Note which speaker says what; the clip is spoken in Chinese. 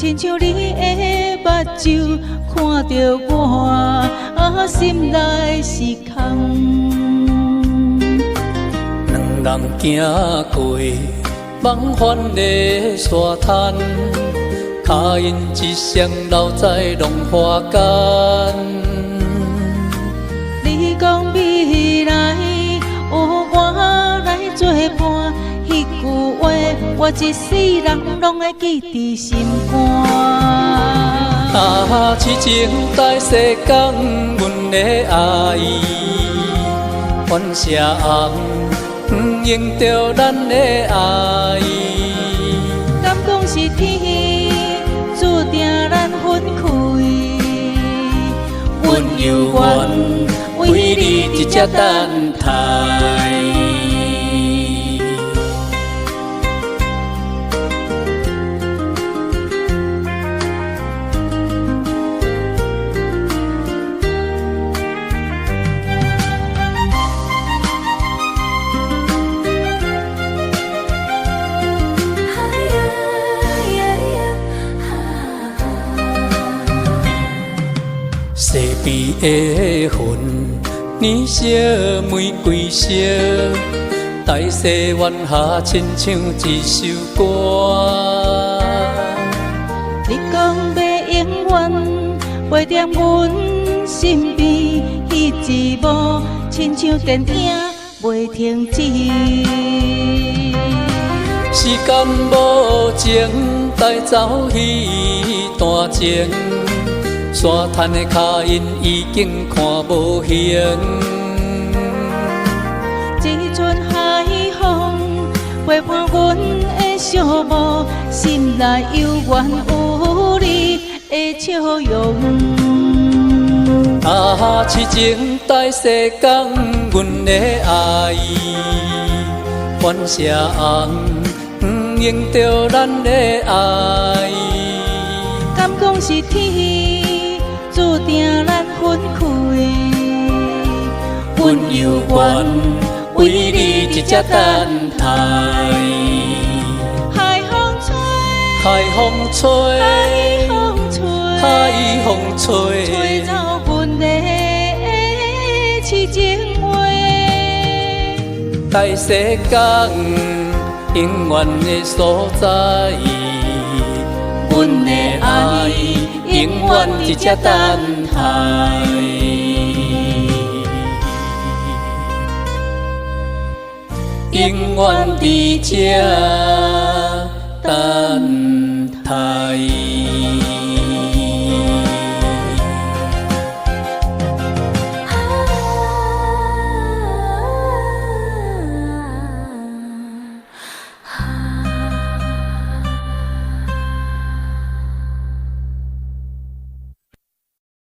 Speaker 1: 亲像你的目睭看着我，心内是空。
Speaker 2: 两人行过梦幻的沙滩，脚印一双留在浪花间。
Speaker 1: 你讲未来有我来作伴，迄句话我一世人拢会记伫心肝。
Speaker 2: 痴情在世间，阮的爱，怨啥红不用着咱的爱？
Speaker 1: 敢讲是天注定咱分开？
Speaker 2: 阮犹原为你一只等待。西边的云，年少玫瑰烧，大西晚霞亲像一首歌。
Speaker 1: 你讲要永远陪在阮身边，迄一幕亲像电影袂停止。
Speaker 2: 时间无情带走彼段情。沙滩的脚印已经看无形，
Speaker 1: 一阵海风陪伴阮的寂寞，心内犹原有你的笑容。
Speaker 2: 痴情在世间，阮的爱，怨啥红不用着咱的爱？
Speaker 1: 敢讲是天注定咱分开？
Speaker 2: 阮犹原为你一只等待。
Speaker 1: 海风吹，
Speaker 2: 海风吹，
Speaker 1: 海风吹，
Speaker 2: 海风吹，
Speaker 1: 吹走阮的痴情话。
Speaker 2: 在世间永远的所在，阮的爱永远一只等待，永远伫这等待。